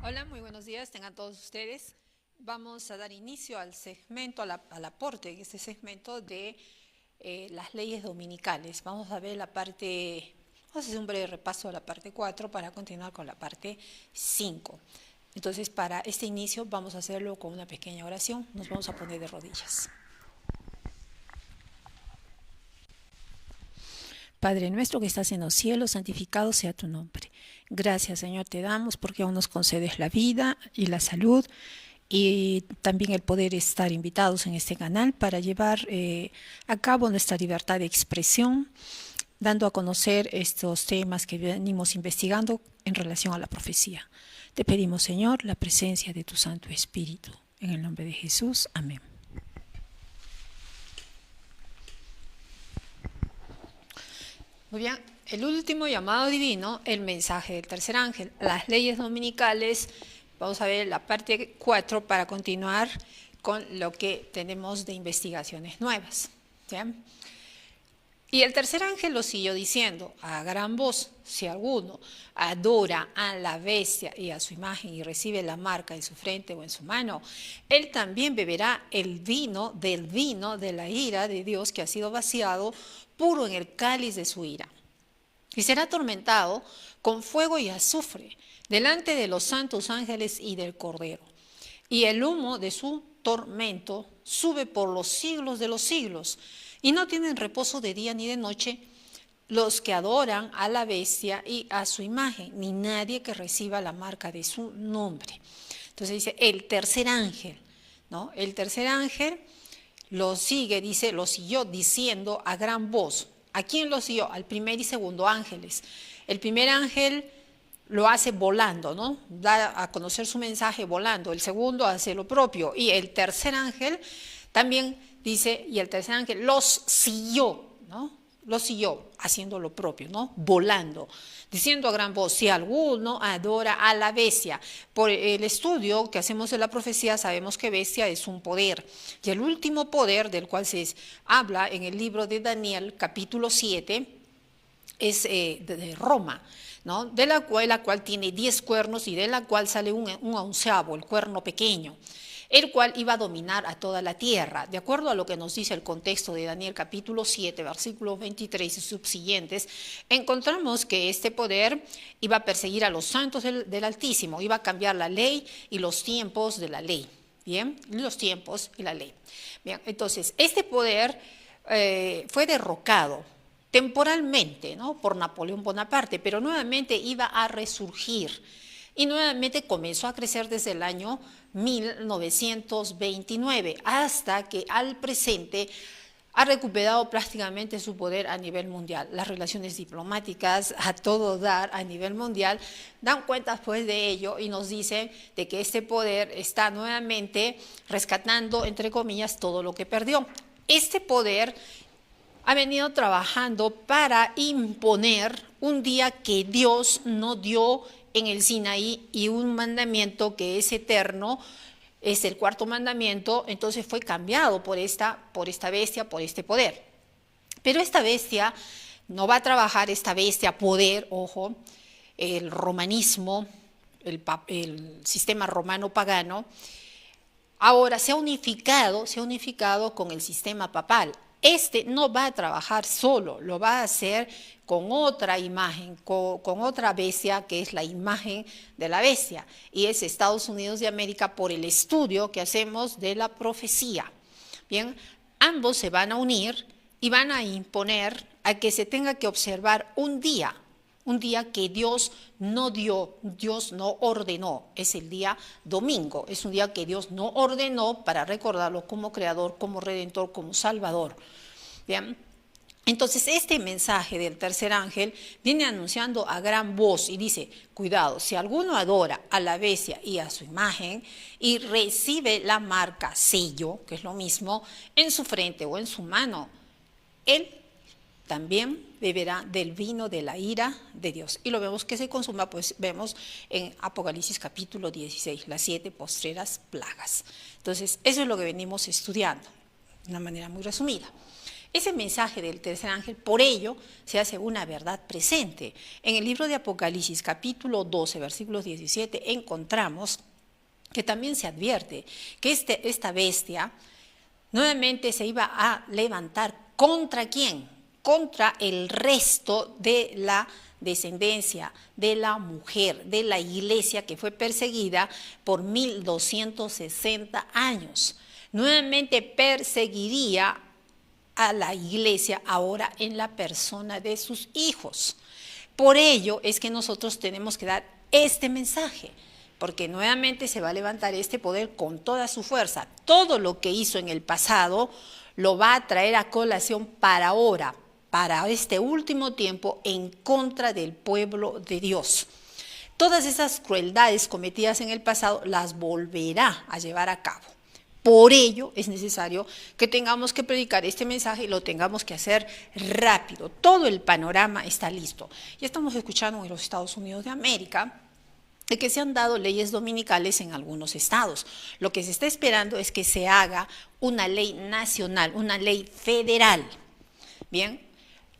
Hola, muy buenos días, tengan todos ustedes. Vamos a dar inicio al segmento, al aporte en este segmento de las leyes dominicales. Vamos a ver la parte, vamos a hacer un breve repaso de la parte 4 para continuar con la parte 5. Entonces, para este inicio vamos a hacerlo con una pequeña oración. Nos vamos a poner de rodillas. Padre nuestro que estás en los cielos, santificado sea tu nombre. Gracias, Señor, te damos porque aún nos concedes la vida y la salud y también el poder estar invitados en este canal para llevar a cabo nuestra libertad de expresión, dando a conocer estos temas que venimos investigando en relación a la profecía. Te pedimos, Señor, la presencia de tu Santo Espíritu. En el nombre de Jesús, amén. Muy bien, el último llamado divino, el mensaje del tercer ángel, las leyes dominicales. Vamos a ver la parte 4 para continuar con lo que tenemos de investigaciones nuevas. ¿Bien? Y el tercer ángel lo siguió diciendo a gran voz: si alguno adora a la bestia y a su imagen y recibe la marca en su frente o en su mano, él también beberá el vino de la ira de Dios que ha sido vaciado puro en el cáliz de su ira. Y será atormentado con fuego y azufre delante de los santos ángeles y del Cordero. Y el humo de su tormento sube por los siglos de los siglos. Y no tienen reposo de día ni de noche los que adoran a la bestia y a su imagen, ni nadie que reciba la marca de su nombre. Entonces dice, el tercer ángel, ¿no? El tercer ángel lo sigue, dice, lo siguió diciendo a gran voz. ¿A quién lo siguió? Al primer y segundo ángeles. El primer ángel lo hace volando, ¿no? Da a conocer su mensaje volando. El segundo hace lo propio. Y el tercer ángel también dice, y el tercer ángel los siguió, ¿no? Lo siguió haciendo lo propio, ¿no? Volando, diciendo a gran voz, si alguno adora a la bestia. Por el estudio que hacemos de la profecía sabemos que bestia es un poder. Y el último poder del cual se habla en el libro de Daniel, capítulo 7, es de Roma, ¿no? De la cual tiene 10 cuernos y de la cual sale un onceavo, el cuerno pequeño, el cual iba a dominar a toda la tierra. De acuerdo a lo que nos dice el contexto de Daniel capítulo 7, versículos 23 y subsiguientes, encontramos que este poder iba a perseguir a los santos del Altísimo, iba a cambiar la ley y los tiempos de la ley. Bien, los tiempos y la ley. Bien, entonces, este poder fue derrocado temporalmente, ¿no? Por Napoleón Bonaparte, pero nuevamente iba a resurgir. Y nuevamente comenzó a crecer desde el año 1929 hasta que al presente ha recuperado prácticamente su poder a nivel mundial. Las relaciones diplomáticas a todo dar a nivel mundial dan cuenta pues de ello y nos dicen de que este poder está nuevamente rescatando, entre comillas, todo lo que perdió. Este poder ha venido trabajando para imponer un día que Dios no dio en el Sinaí y un mandamiento que es eterno, es el cuarto mandamiento, entonces fue cambiado por esta bestia, por este poder. Pero esta bestia no va a trabajar, esta bestia poder, ojo, el romanismo, el sistema romano pagano, ahora se ha unificado con el sistema papal. Este no va a trabajar solo, lo va a hacer con otra imagen, con otra bestia que es la imagen de la bestia, y es Estados Unidos de América por el estudio que hacemos de la profecía. Bien, ambos se van a unir y van a imponer a que se tenga que observar un día que Dios no dio, Dios no ordenó, es el día domingo, es un día que Dios no ordenó para recordarlo como creador, como redentor, como salvador. Bien, entonces este mensaje del tercer ángel viene anunciando a gran voz y dice, cuidado, si alguno adora a la bestia y a su imagen y recibe la marca sello, que es lo mismo, en su frente o en su mano, él también beberá del vino de la ira de Dios. Y lo vemos que se consuma, pues vemos en Apocalipsis capítulo 16, las 7 postreras plagas. Entonces, eso es lo que venimos estudiando, de una manera muy resumida. Ese mensaje del tercer ángel, por ello, se hace una verdad presente. En el libro de Apocalipsis, capítulo 12, versículos 17, encontramos que también se advierte que esta bestia nuevamente se iba a levantar ¿contra quién? Contra el resto de la descendencia, de la mujer, de la iglesia que fue perseguida por 1260 años. Nuevamente perseguiría a la iglesia ahora en la persona de sus hijos. Por ello es que nosotros tenemos que dar este mensaje, porque nuevamente se va a levantar este poder con toda su fuerza. Todo lo que hizo en el pasado lo va a traer a colación para ahora, para este último tiempo, en contra del pueblo de Dios. Todas esas crueldades cometidas en el pasado las volverá a llevar a cabo. Por ello es necesario que tengamos que predicar este mensaje y lo tengamos que hacer rápido. Todo el panorama está listo. Ya estamos escuchando en los Estados Unidos de América de que se han dado leyes dominicales en algunos estados. Lo que se está esperando es que se haga una ley nacional, una ley federal. Bien,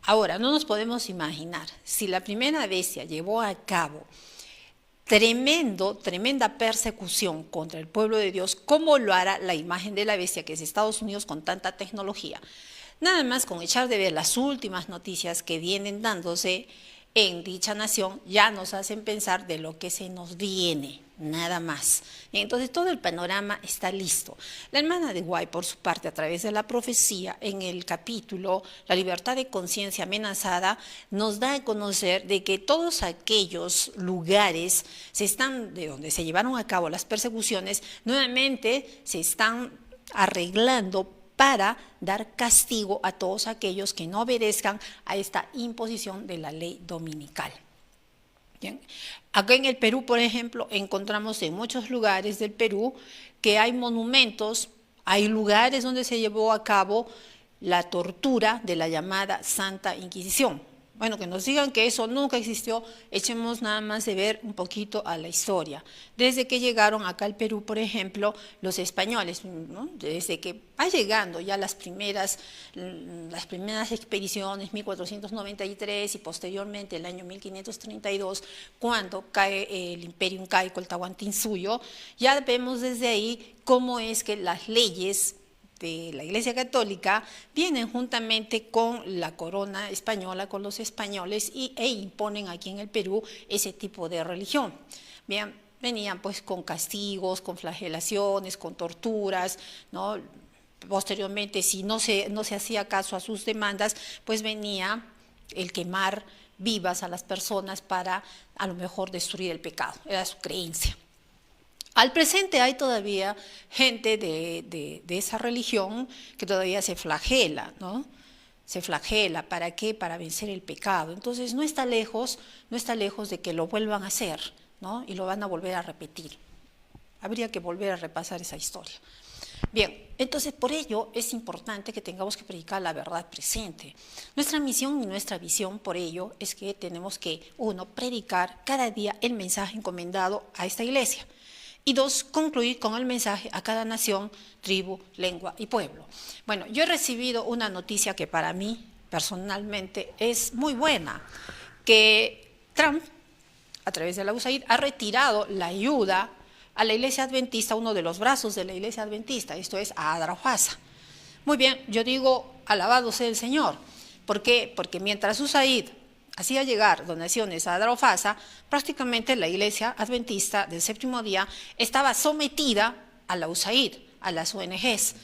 ahora no nos podemos imaginar si la primera bestia llevó a cabo tremenda persecución contra el pueblo de Dios, ¿cómo lo hará la imagen de la bestia, que es Estados Unidos con tanta tecnología? Nada más con echar de ver las últimas noticias que vienen dándose en dicha nación, ya nos hacen pensar de lo que se nos viene, nada más. Entonces todo el panorama está listo. La hermana de White, por su parte, a través de la profecía, en el capítulo La libertad de conciencia amenazada, nos da a conocer de que todos aquellos lugares de donde se llevaron a cabo las persecuciones, nuevamente se están arreglando para dar castigo a todos aquellos que no obedezcan a esta imposición de la ley dominical. Bien. Acá en el Perú, por ejemplo, encontramos en muchos lugares del Perú que hay monumentos, hay lugares donde se llevó a cabo la tortura de la llamada Santa Inquisición. Bueno, que nos digan que eso nunca existió, echemos nada más de ver un poquito a la historia. Desde que llegaron acá al Perú, por ejemplo, los españoles, ¿no? Desde que va llegando ya las primeras expediciones, 1493 y posteriormente el año 1532, cuando cae el imperio incaico, el Tahuantinsuyo, ya vemos desde ahí cómo es que las leyes de la Iglesia Católica vienen juntamente con la corona española, con los españoles, e imponen aquí en el Perú ese tipo de religión. Bien, venían pues con castigos, con flagelaciones, con torturas, ¿no? Posteriormente, si no se hacía caso a sus demandas, pues venía el quemar vivas a las personas para a lo mejor destruir el pecado, era su creencia. Al presente hay todavía gente de esa religión que todavía se flagela, ¿no? Se flagela, ¿para qué? Para vencer el pecado. Entonces no está lejos de que lo vuelvan a hacer, ¿no? Y lo van a volver a repetir. Habría que volver a repasar esa historia. Bien, entonces por ello es importante que tengamos que predicar la verdad presente. Nuestra misión y nuestra visión por ello es que tenemos que, 1, predicar cada día el mensaje encomendado a esta iglesia. Y 2, concluir con el mensaje a cada nación, tribu, lengua y pueblo. Bueno, yo he recibido una noticia que para mí personalmente es muy buena, que Trump, a través de la USAID, ha retirado la ayuda a la iglesia adventista, uno de los brazos de la iglesia adventista, esto es a Adra Huasa. Muy bien, yo digo, alabado sea el Señor. ¿Por qué? Porque mientras USAID hacía llegar donaciones a Adra Huasa, prácticamente la iglesia adventista del séptimo día estaba sometida a la USAID, a las ONGs.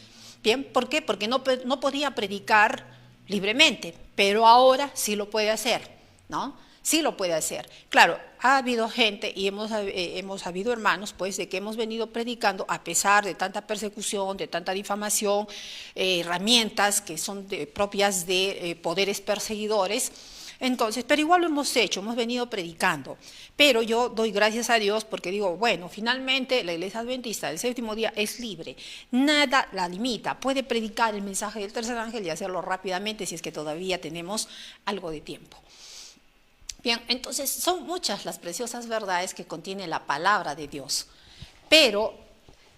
Bien, ¿por qué? Porque no podía predicar libremente, pero ahora sí lo puede hacer, ¿no? Sí lo puede hacer. Claro, ha habido gente y hemos habido hermanos, pues, de que hemos venido predicando a pesar de tanta persecución, de tanta difamación, herramientas que son propias de poderes perseguidores. Entonces, pero igual lo hemos hecho, hemos venido predicando. Pero yo doy gracias a Dios porque digo, bueno, finalmente la iglesia adventista del séptimo día es libre. Nada la limita. Puede predicar el mensaje del tercer ángel y hacerlo rápidamente si es que todavía tenemos algo de tiempo. Bien, entonces son muchas las preciosas verdades que contiene la palabra de Dios. Pero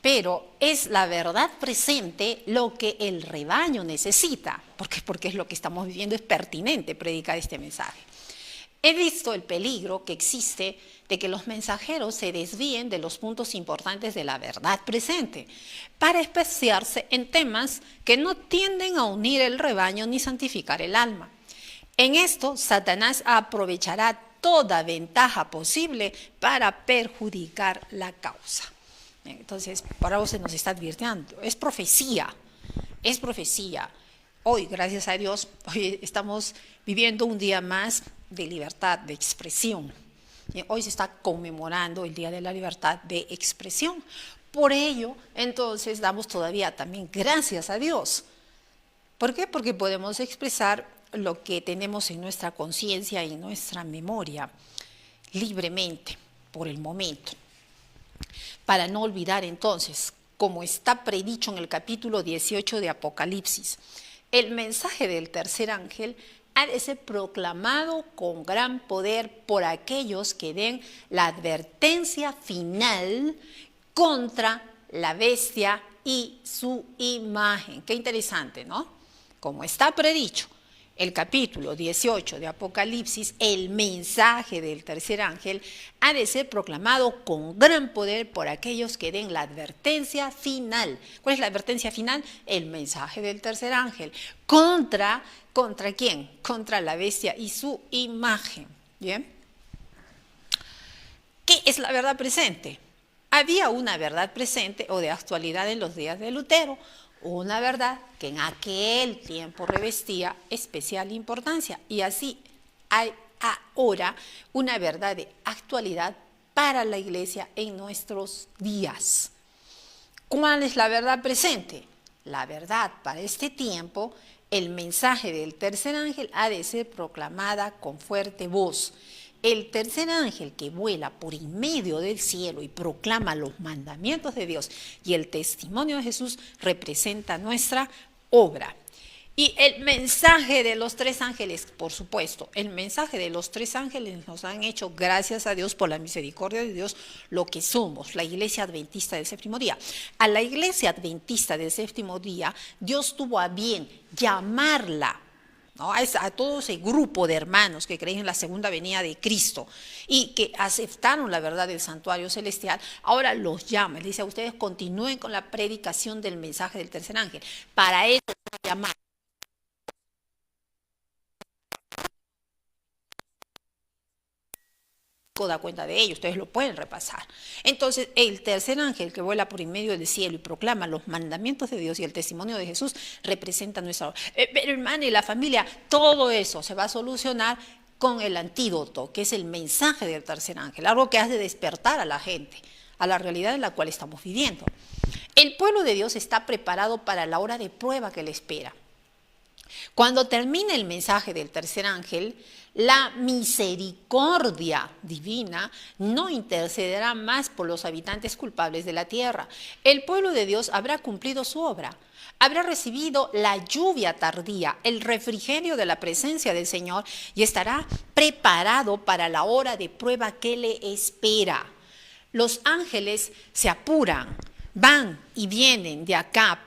pero es la verdad presente lo que el rebaño necesita. ¿Por qué? Porque es lo que estamos viviendo, es pertinente predicar este mensaje. He visto el peligro que existe de que los mensajeros se desvíen de los puntos importantes de la verdad presente para especiarse en temas que no tienden a unir el rebaño ni santificar el alma. En esto, Satanás aprovechará toda ventaja posible para perjudicar la causa. Entonces, para vos se nos está advirtiendo, es profecía, es profecía. Hoy, gracias a Dios, hoy estamos viviendo un día más de libertad de expresión. Hoy se está conmemorando el Día de la Libertad de Expresión. Por ello, entonces, damos todavía también gracias a Dios. ¿Por qué? Porque podemos expresar lo que tenemos en nuestra conciencia y en nuestra memoria libremente, por el momento. Para no olvidar entonces, como está predicho en el capítulo 18 de Apocalipsis, el mensaje del tercer ángel ha de ser proclamado con gran poder por aquellos que den la advertencia final contra la bestia y su imagen. Qué interesante, ¿no? Como está predicho, el capítulo 18 de Apocalipsis, el mensaje del tercer ángel ha de ser proclamado con gran poder por aquellos que den la advertencia final. ¿Cuál es la advertencia final? El mensaje del tercer ángel. ¿Contra quién? Contra la bestia y su imagen. ¿Bien? ¿Qué es la verdad presente? Había una verdad presente o de actualidad en los días de Lutero, una verdad que en aquel tiempo revestía especial importancia, y así hay ahora una verdad de actualidad para la Iglesia en nuestros días. ¿Cuál es la verdad presente? La verdad para este tiempo, el mensaje del tercer ángel ha de ser proclamada con fuerte voz. El tercer ángel que vuela por en medio del cielo y proclama los mandamientos de Dios y el testimonio de Jesús representa nuestra obra. Y el mensaje de los tres ángeles, por supuesto, el mensaje de los tres ángeles nos han hecho, gracias a Dios, por la misericordia de Dios, lo que somos, la Iglesia Adventista del Séptimo Día. A la Iglesia Adventista del Séptimo Día, Dios tuvo a bien llamarla, ¿no? A todo ese grupo de hermanos que creen en la segunda venida de Cristo y que aceptaron la verdad del santuario celestial, ahora los llama, les dice a ustedes continúen con la predicación del mensaje del tercer ángel. Para eso llamar. Da cuenta de ello, ustedes lo pueden repasar. Entonces, el tercer ángel que vuela por en medio del cielo y proclama los mandamientos de Dios y el testimonio de Jesús representa nuestra obra. Pero hermano, y la familia, todo eso se va a solucionar con el antídoto, que es el mensaje del tercer ángel, algo que hace despertar a la gente, a la realidad en la cual estamos viviendo. El pueblo de Dios está preparado para la hora de prueba que le espera. Cuando termine el mensaje del tercer ángel, la misericordia divina no intercederá más por los habitantes culpables de la tierra. El pueblo de Dios habrá cumplido su obra, habrá recibido la lluvia tardía, el refrigerio de la presencia del Señor y estará preparado para la hora de prueba que le espera. Los ángeles se apuran, van y vienen de acá.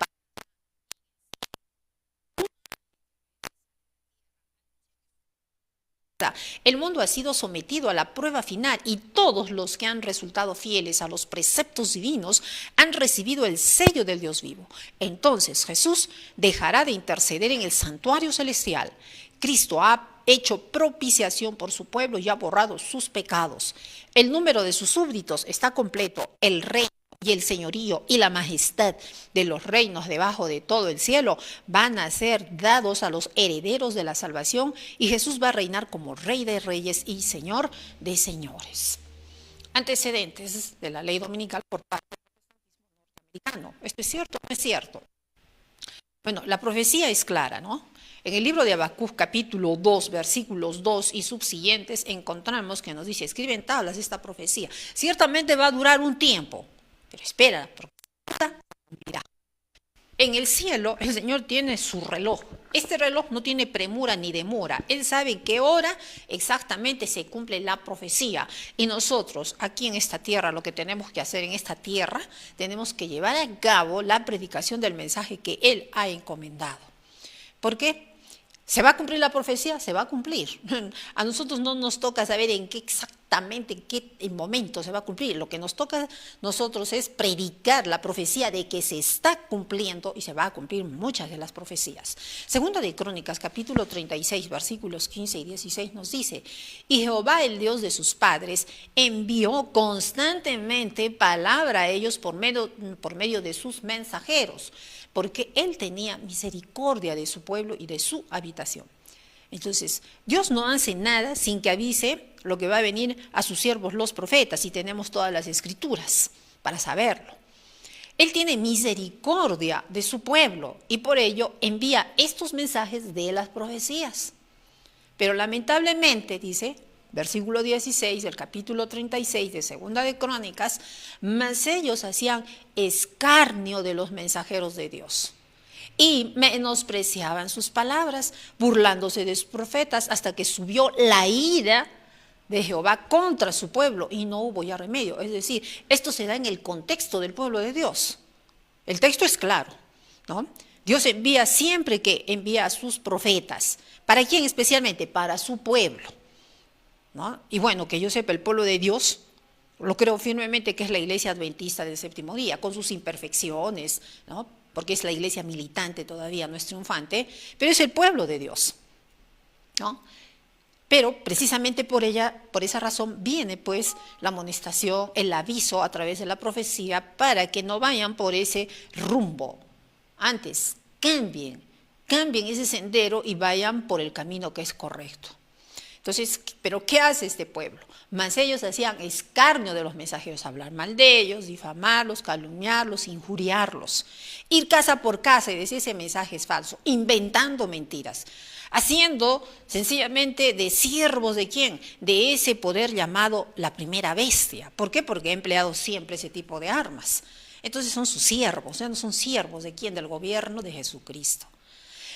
El mundo ha sido sometido a la prueba final y todos los que han resultado fieles a los preceptos divinos han recibido el sello del Dios vivo. Entonces Jesús dejará de interceder en el santuario celestial. Cristo ha hecho propiciación por su pueblo y ha borrado sus pecados. El número de sus súbditos está completo. El rey y el señorío y la majestad de los reinos debajo de todo el cielo van a ser dados a los herederos de la salvación y Jesús va a reinar como Rey de Reyes y Señor de Señores. Antecedentes de la ley dominical por parte del norteamericano. ¿Esto es cierto o no es cierto? Bueno, la profecía es clara, ¿no? En el libro de Habacuc, capítulo 2, versículos 2 y subsiguientes, encontramos que nos dice, escribe en tablas esta profecía. Ciertamente va a durar un tiempo, pero espera, porque mira. En el cielo, el Señor tiene su reloj. Este reloj no tiene premura ni demora. Él sabe en qué hora exactamente se cumple la profecía. Y nosotros, aquí en esta tierra, lo que tenemos que hacer en esta tierra, tenemos que llevar a cabo la predicación del mensaje que Él ha encomendado. ¿Por qué? ¿Se va a cumplir la profecía? Se va a cumplir. A nosotros no nos toca saber en qué exactamente, en qué momento se va a cumplir. Lo que nos toca a nosotros es predicar la profecía de que se está cumpliendo y se va a cumplir muchas de las profecías. Segunda de Crónicas, capítulo 36, versículos 15 y 16 nos dice: y Jehová, el Dios de sus padres, envió constantemente palabra a ellos por medio de sus mensajeros, porque Él tenía misericordia de su pueblo y de su habitación. Entonces, Dios no hace nada sin que avise lo que va a venir a sus siervos los profetas, y tenemos todas las escrituras para saberlo. Él tiene misericordia de su pueblo y por ello envía estos mensajes de las profecías. Pero lamentablemente, dice, versículo 16 del capítulo 36 de Segunda de Crónicas, mas ellos hacían escarnio de los mensajeros de Dios y menospreciaban sus palabras, burlándose de sus profetas, hasta que subió la ira de Jehová contra su pueblo y no hubo ya remedio. Es decir, esto se da en el contexto del pueblo de Dios. El texto es claro, ¿no? Dios envía siempre que envía a sus profetas. ¿Para quién especialmente? Para su pueblo, ¿no? Y bueno, que yo sepa, el pueblo de Dios, lo creo firmemente que es la iglesia adventista del séptimo día, con sus imperfecciones, ¿no? Porque es la iglesia militante todavía, no es triunfante, pero es el pueblo de Dios, ¿no? Pero precisamente por esa razón viene pues la amonestación, el aviso a través de la profecía, para que no vayan por ese rumbo. Antes, cambien ese sendero y vayan por el camino que es correcto. Entonces, ¿pero qué hace este pueblo? Mas ellos hacían escarnio de los mensajeros, hablar mal de ellos, difamarlos, calumniarlos, injuriarlos, ir casa por casa y decir ese mensaje es falso, inventando mentiras, haciendo sencillamente de siervos de ¿quién? De ese poder llamado la primera bestia. ¿Por qué? Porque ha empleado siempre ese tipo de armas. Entonces son sus siervos, ya no son siervos de ¿quién? Del gobierno de Jesucristo.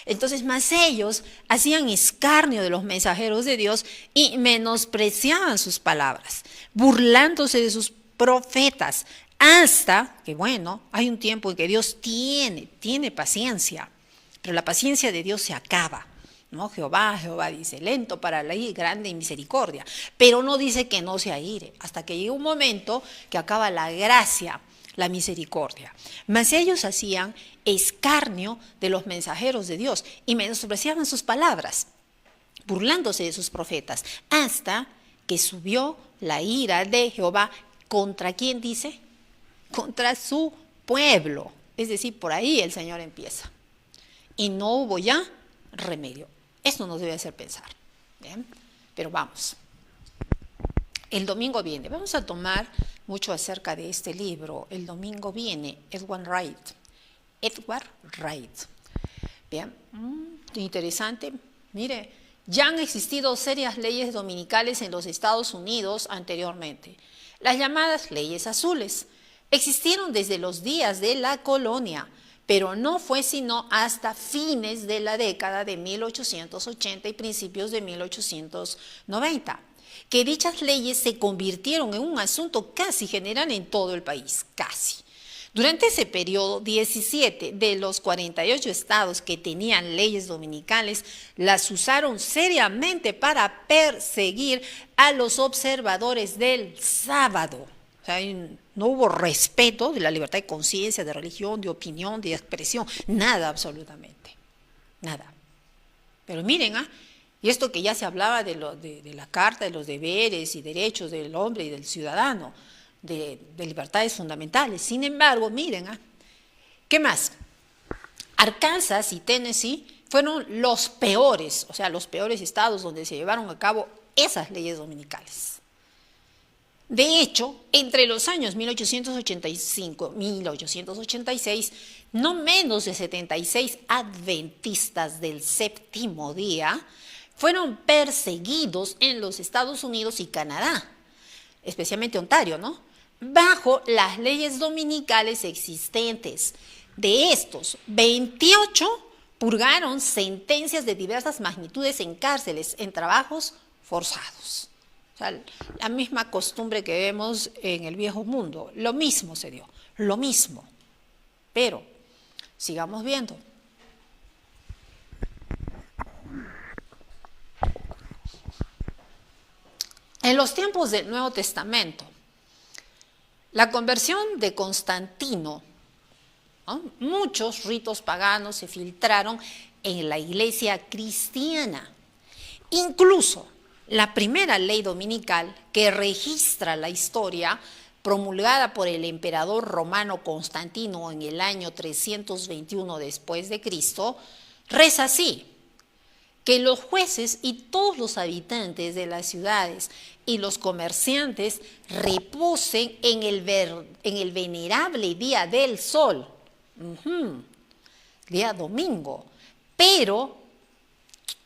Entonces, más ellos hacían escarnio de los mensajeros de Dios y menospreciaban sus palabras, burlándose de sus profetas, hasta que, bueno, hay un tiempo en que Dios tiene paciencia, pero la paciencia de Dios se acaba, ¿no? Jehová dice, lento para la ira, grande en misericordia, pero no dice que no se aire, hasta que llega un momento que acaba la gracia, la misericordia. Mas ellos hacían escarnio de los mensajeros de Dios y menospreciaban sus palabras, burlándose de sus profetas, hasta que subió la ira de Jehová. ¿Contra quién dice? Contra su pueblo. Es decir, por ahí el Señor empieza. Y no hubo ya remedio. Esto nos debe hacer pensar. ¿Bien? Pero vamos. El domingo viene. Vamos a tomar mucho acerca de este libro. El domingo viene Edward Wright. Bien, interesante. Mire, ya han existido serias leyes dominicales en los Estados Unidos anteriormente. Las llamadas leyes azules existieron desde los días de la colonia, pero no fue sino hasta fines de la década de 1880 y principios de 1890. Que dichas leyes se convirtieron en un asunto casi general en todo el país, casi. Durante ese periodo, 17 de los 48 estados que tenían leyes dominicales las usaron seriamente para perseguir a los observadores del sábado. O sea, no hubo respeto de la libertad de conciencia, de religión, de opinión, de expresión, nada absolutamente, nada. Pero miren, y esto que ya se hablaba de la Carta de los Deberes y Derechos del Hombre y del Ciudadano, de libertades fundamentales. Sin embargo, miren, ¿qué más? Arkansas y Tennessee fueron los peores, o sea, los peores estados donde se llevaron a cabo esas leyes dominicales. De hecho, entre los años 1885 y 1886, no menos de 76 adventistas del séptimo día fueron perseguidos en los Estados Unidos y Canadá, especialmente Ontario, ¿no? Bajo las leyes dominicales existentes. De estos, 28 purgaron sentencias de diversas magnitudes en cárceles, en trabajos forzados. O sea, la misma costumbre que vemos en el viejo mundo, lo mismo se dio, lo mismo. Pero, sigamos viendo. En los tiempos del Nuevo Testamento, la conversión de Constantino, ¿no? Muchos ritos paganos se filtraron en la iglesia cristiana. Incluso la primera ley dominical que registra la historia, promulgada por el emperador romano Constantino en el año 321 después de Cristo, reza así: que los jueces y todos los habitantes de las ciudades y los comerciantes reposen en el venerable día del sol, día domingo, pero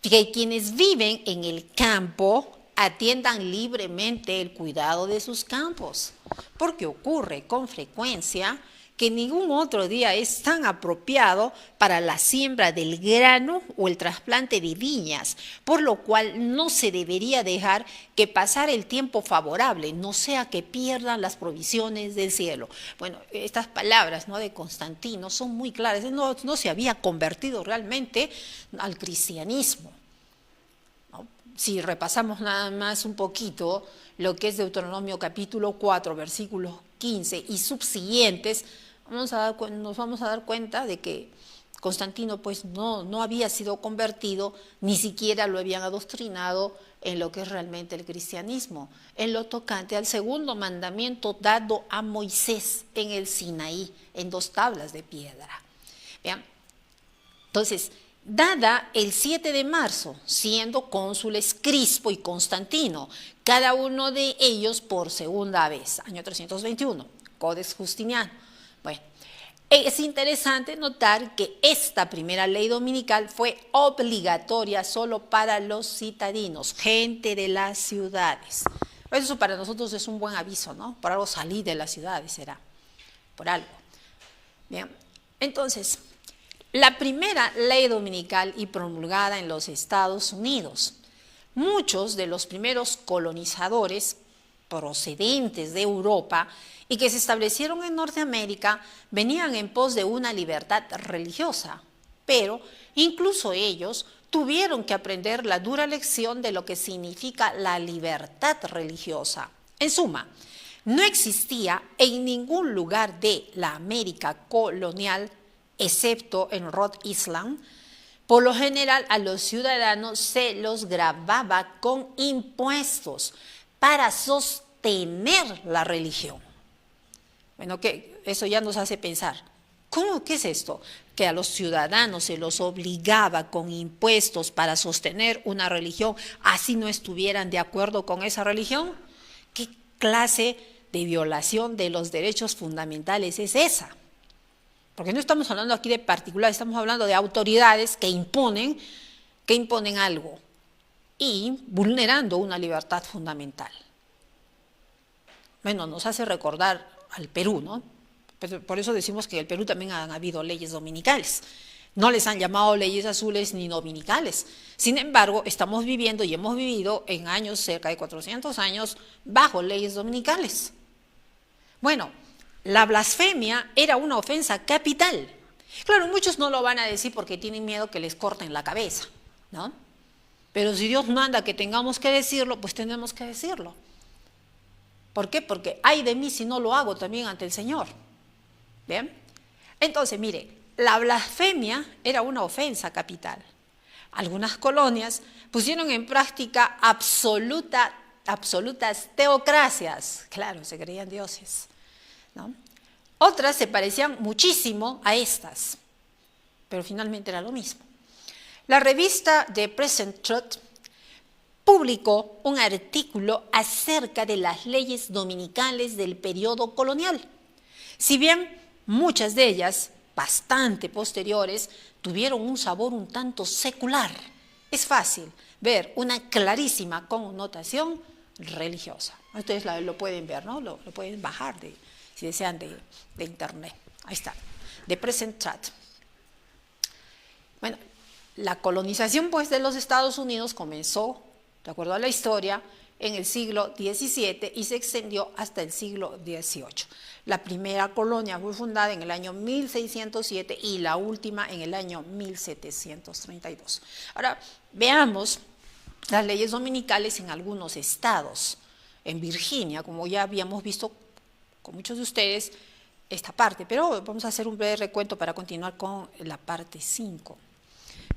que quienes viven en el campo atiendan libremente el cuidado de sus campos, porque ocurre con frecuencia que ningún otro día es tan apropiado para la siembra del grano o el trasplante de viñas, por lo cual no se debería dejar que pasara el tiempo favorable, no sea que pierdan las provisiones del cielo. Bueno, estas palabras, ¿no?, de Constantino son muy claras. No se había convertido realmente al cristianismo, ¿no? Si repasamos nada más un poquito lo que es Deuteronomio capítulo 4, versículos 15 y subsiguientes, nos vamos a dar cuenta de que Constantino pues no había sido convertido, ni siquiera lo habían adoctrinado en lo que es realmente el cristianismo, en lo tocante al segundo mandamiento dado a Moisés en el Sinaí, en 2 tablas de piedra. Vean, entonces, dada el 7 de marzo, siendo cónsules Crispo y Constantino, cada uno de ellos por segunda vez, año 321, Codex Justiniano. Bueno, es interesante notar que esta primera ley dominical fue obligatoria solo para los citadinos, gente de las ciudades. Eso para nosotros es un buen aviso, ¿no? Por algo salí de las ciudades, será, por algo. Bien, entonces, la primera ley dominical y promulgada en los Estados Unidos. Muchos de los primeros colonizadores procedentes de Europa y que se establecieron en Norteamérica venían en pos de una libertad religiosa, pero incluso ellos tuvieron que aprender la dura lección de lo que significa la libertad religiosa. En suma, no existía en ningún lugar de la América colonial, excepto en Rhode Island. Por lo general, a los ciudadanos se los gravaba con impuestos para sostener la religión. Bueno, que eso ya nos hace pensar, ¿qué es esto? Que a los ciudadanos se los obligaba con impuestos para sostener una religión, así no estuvieran de acuerdo con esa religión. ¿Qué clase de violación de los derechos fundamentales es esa? Porque no estamos hablando aquí de particulares, estamos hablando de autoridades que imponen algo y vulnerando una libertad fundamental. Bueno, nos hace recordar al Perú, ¿no? Por eso decimos que en el Perú también han habido leyes dominicales. No les han llamado leyes azules ni dominicales. Sin embargo, estamos viviendo y hemos vivido en años, cerca de 400 años, bajo leyes dominicales. Bueno, la blasfemia era una ofensa capital. Claro, muchos no lo van a decir porque tienen miedo que les corten la cabeza, ¿no? Pero si Dios manda que tengamos que decirlo, pues tenemos que decirlo. ¿Por qué? Porque ay de mí si no lo hago también ante el Señor. ¿Bien? Entonces, mire, la blasfemia era una ofensa capital. Algunas colonias pusieron en práctica absolutas teocracias. Claro, se creían dioses, ¿no? Otras se parecían muchísimo a estas, pero finalmente era lo mismo. La revista The Present Truth publicó un artículo acerca de las leyes dominicales del periodo colonial. Si bien muchas de ellas, bastante posteriores, tuvieron un sabor un tanto secular, es fácil ver una clarísima connotación religiosa. Ustedes lo pueden ver, ¿no? Lo pueden bajar si desean de internet. Ahí está. de Presentat. Bueno, la colonización pues de los Estados Unidos comenzó, de acuerdo a la historia, en el siglo XVII y se extendió hasta el siglo XVIII. La primera colonia fue fundada en el año 1607 y la última en el año 1732. Ahora, veamos las leyes dominicales en algunos estados. En Virginia, como ya habíamos visto con muchos de ustedes, esta parte, pero vamos a hacer un breve recuento para continuar con la parte 5.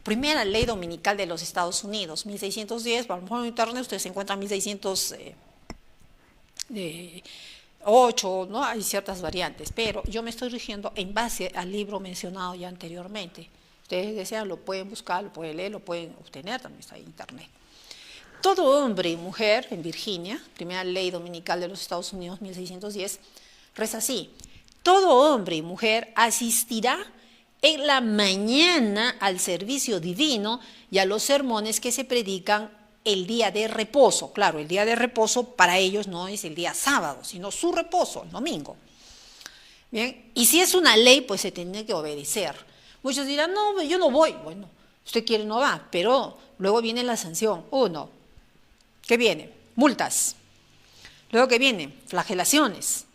Primera ley dominical de los Estados Unidos, 1610, a lo mejor en internet ustedes encuentran 1608, ¿no? Hay ciertas variantes, pero yo me estoy rigiendo en base al libro mencionado ya anteriormente. Ustedes desean, lo pueden buscar, lo pueden leer, lo pueden obtener, también está en internet. Todo hombre y mujer en Virginia, primera ley dominical de los Estados Unidos, 1610, reza así: todo hombre y mujer asistirá en la mañana al servicio divino y a los sermones que se predican el día de reposo. Claro, el día de reposo para ellos no es el día sábado, sino su reposo, el domingo. Bien, y si es una ley, pues se tiene que obedecer. Muchos dirán, no, yo no voy. Bueno, usted quiere no va, pero luego viene la sanción. Uno, ¿qué viene? Multas. Luego que viene flagelaciones.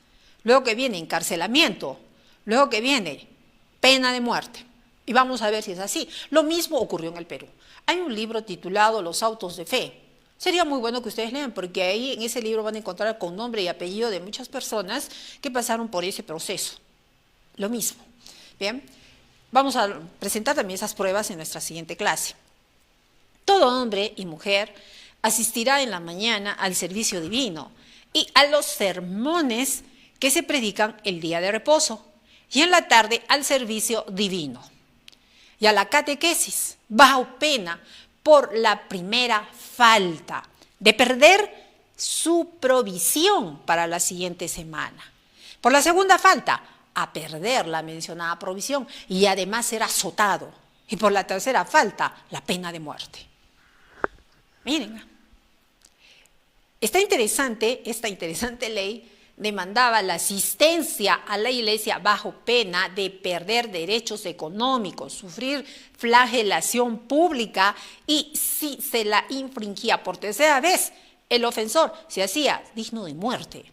Luego que viene encarcelamiento. Luego que viene pena de muerte. Y vamos a ver si es así. Lo mismo ocurrió en el Perú. Hay un libro titulado Los autos de fe. Sería muy bueno que ustedes lean, porque ahí en ese libro van a encontrar con nombre y apellido de muchas personas que pasaron por ese proceso. Lo mismo. Bien, vamos a presentar también esas pruebas en nuestra siguiente clase. Todo hombre y mujer asistirá en la mañana al servicio divino y a los sermones que se predican el día de reposo, y en la tarde al servicio divino y a la catequesis, bajo pena por la primera falta de perder su provisión para la siguiente semana. Por la segunda falta, a perder la mencionada provisión y además ser azotado. Y por la tercera falta, la pena de muerte. Miren, esta interesante ley demandaba la asistencia a la iglesia bajo pena de perder derechos económicos, sufrir flagelación pública y si se la infringía por tercera vez, el ofensor se hacía digno de muerte.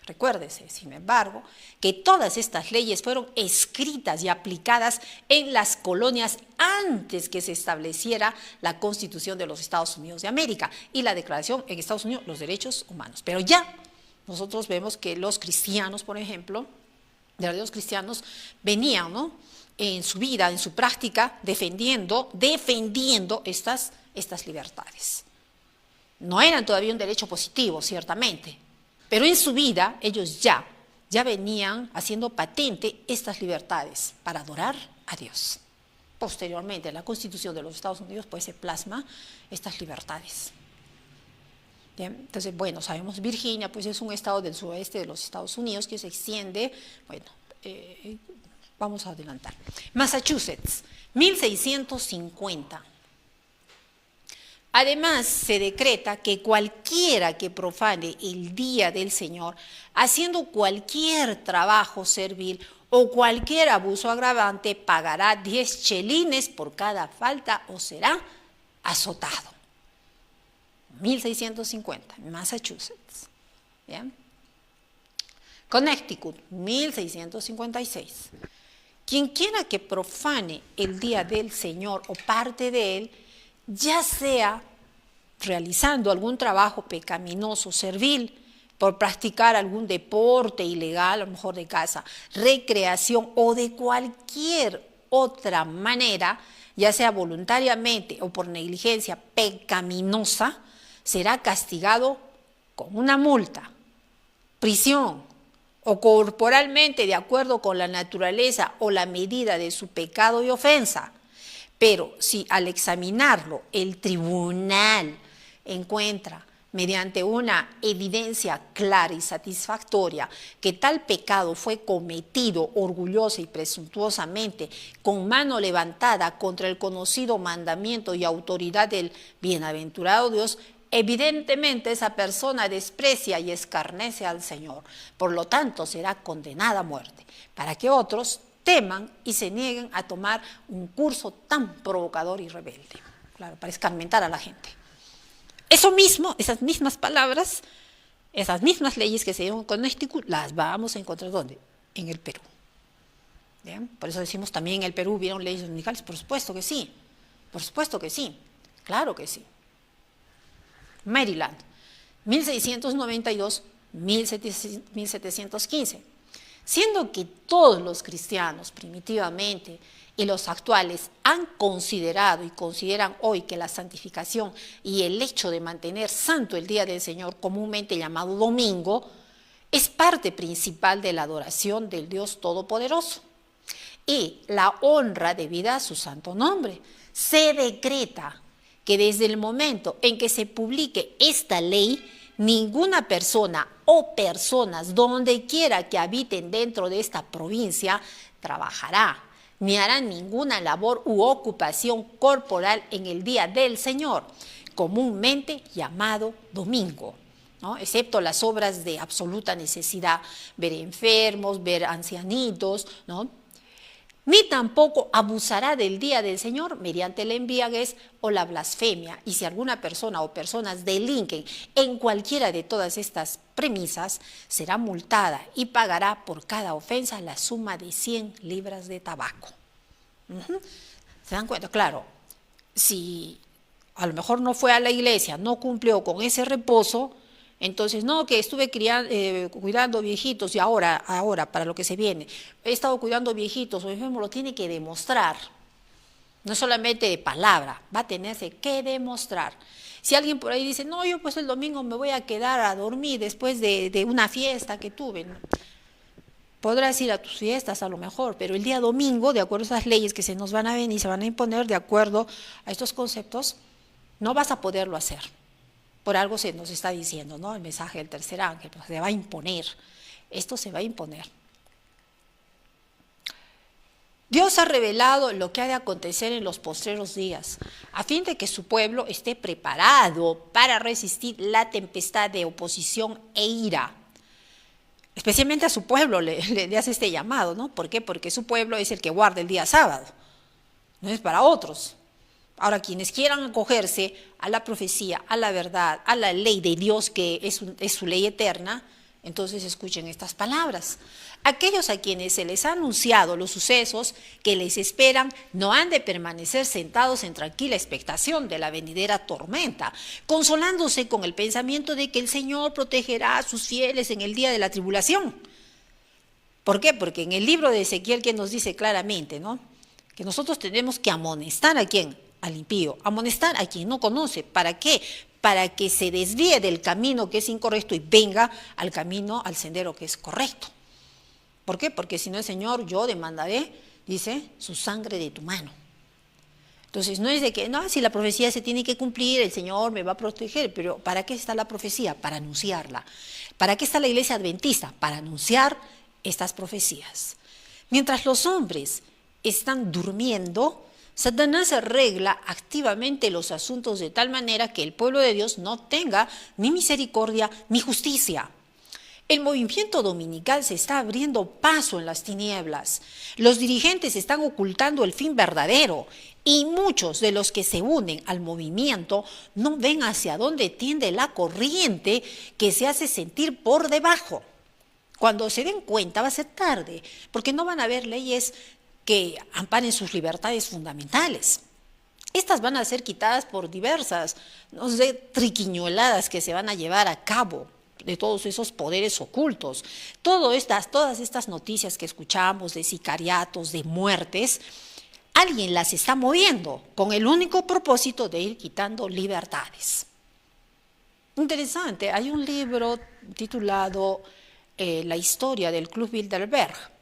Recuérdese, sin embargo, que todas estas leyes fueron escritas y aplicadas en las colonias antes que se estableciera la Constitución de los Estados Unidos de América y la Declaración en Estados Unidos de los Derechos Humanos. Pero ya nosotros vemos que los cristianos, por ejemplo, los cristianos venían, ¿no?, en su vida, en su práctica, defendiendo estas libertades. No eran todavía un derecho positivo, ciertamente, pero en su vida ellos ya venían haciendo patente estas libertades para adorar a Dios. Posteriormente, en la Constitución de los Estados Unidos, pues se plasma estas libertades. Bien, entonces, bueno, sabemos Virginia, pues es un estado del suroeste de los Estados Unidos que se extiende, bueno, vamos a adelantar. Massachusetts, 1650. Además, se decreta que cualquiera que profane el día del Señor, haciendo cualquier trabajo servil o cualquier abuso agravante, pagará 10 chelines por cada falta o será azotado. 1650, Massachusetts. ¿Bien? Connecticut, 1656. Quien quiera que profane el día del Señor o parte de él, ya sea realizando algún trabajo pecaminoso, servil, por practicar algún deporte ilegal, a lo mejor de casa, recreación o de cualquier otra manera, ya sea voluntariamente o por negligencia pecaminosa, será castigado con una multa, prisión o corporalmente de acuerdo con la naturaleza o la medida de su pecado y ofensa. Pero si al examinarlo el tribunal encuentra mediante una evidencia clara y satisfactoria que tal pecado fue cometido orgullosa y presuntuosamente con mano levantada contra el conocido mandamiento y autoridad del bienaventurado Dios, evidentemente esa persona desprecia y escarnece al Señor, por lo tanto será condenada a muerte, para que otros teman y se nieguen a tomar un curso tan provocador y rebelde. Claro, para escarmentar a la gente. Eso mismo, esas mismas palabras, esas mismas leyes que se dieron con Connecticut, las vamos a encontrar ¿dónde? En el Perú. ¿Bien? Por eso decimos también en el Perú hubieron leyes dominicales. Por supuesto que sí, por supuesto que sí, claro que sí. Maryland, 1692, 1715. Siendo que todos los cristianos primitivamente y los actuales han considerado y consideran hoy que la santificación y el hecho de mantener santo el día del Señor, comúnmente llamado domingo, es parte principal de la adoración del Dios Todopoderoso y la honra debida a su santo nombre. Se decreta que desde el momento en que se publique esta ley, ninguna persona o personas donde quiera que habiten dentro de esta provincia trabajará, ni harán ninguna labor u ocupación corporal en el día del Señor, comúnmente llamado domingo, ¿no? Excepto las obras de absoluta necesidad, ver enfermos, ver ancianitos, ¿no? Ni tampoco abusará del día del Señor mediante la embriaguez o la blasfemia. Y si alguna persona o personas delinquen en cualquiera de todas estas premisas, será multada y pagará por cada ofensa la suma de 100 libras de tabaco. ¿Se dan cuenta? Claro, si a lo mejor no fue a la iglesia, no cumplió con ese reposo, entonces, no, que estuve cuidando viejitos y ahora, para lo que se viene, he estado cuidando viejitos o enfermos, lo tiene que demostrar. No solamente de palabra, va a tenerse que demostrar. Si alguien por ahí dice, no, yo pues el domingo me voy a quedar a dormir después de una fiesta que tuve, ¿no? Podrás ir a tus fiestas a lo mejor, pero el día domingo, de acuerdo a esas leyes que se nos van a venir, se van a imponer de acuerdo a estos conceptos, no vas a poderlo hacer. Por algo se nos está diciendo, ¿no? El mensaje del tercer ángel, pues se va a imponer. Esto se va a imponer. Dios ha revelado lo que ha de acontecer en los postreros días, a fin de que su pueblo esté preparado para resistir la tempestad de oposición e ira. Especialmente a su pueblo le hace este llamado, ¿no? ¿Por qué? Porque su pueblo es el que guarda el día sábado, no es para otros. Ahora, quienes quieran acogerse a la profecía, a la verdad, a la ley de Dios, que es su ley eterna, entonces escuchen estas palabras. Aquellos a quienes se les ha anunciado los sucesos que les esperan no han de permanecer sentados en tranquila expectación de la venidera tormenta, consolándose con el pensamiento de que el Señor protegerá a sus fieles en el día de la tribulación. ¿Por qué? Porque en el libro de Ezequiel que nos dice claramente, ¿no?, que nosotros tenemos que amonestar a ¿quién? Al impío, amonestar a quien no conoce. ¿Para qué? Para que se desvíe del camino que es incorrecto y venga al camino, al sendero que es correcto. ¿Por qué? Porque si no, el Señor, yo demandaré, dice, su sangre de tu mano. Entonces, no es de que, no, si la profecía se tiene que cumplir, el Señor me va a proteger, pero ¿para qué está la profecía? Para anunciarla. ¿Para qué está la iglesia adventista? Para anunciar estas profecías. Mientras los hombres están durmiendo, Satanás arregla activamente los asuntos de tal manera que el pueblo de Dios no tenga ni misericordia ni justicia. El movimiento dominical se está abriendo paso en las tinieblas. Los dirigentes están ocultando el fin verdadero y muchos de los que se unen al movimiento no ven hacia dónde tiende la corriente que se hace sentir por debajo. Cuando se den cuenta va a ser tarde, porque no van a haber leyes que amparen sus libertades fundamentales. Estas van a ser quitadas por diversas, no sé, triquiñueladas que se van a llevar a cabo de todos esos poderes ocultos. Todas estas noticias que escuchamos de sicariatos, de muertes, alguien las está moviendo con el único propósito de ir quitando libertades. Interesante, hay un libro titulado La historia del Club Bilderberg.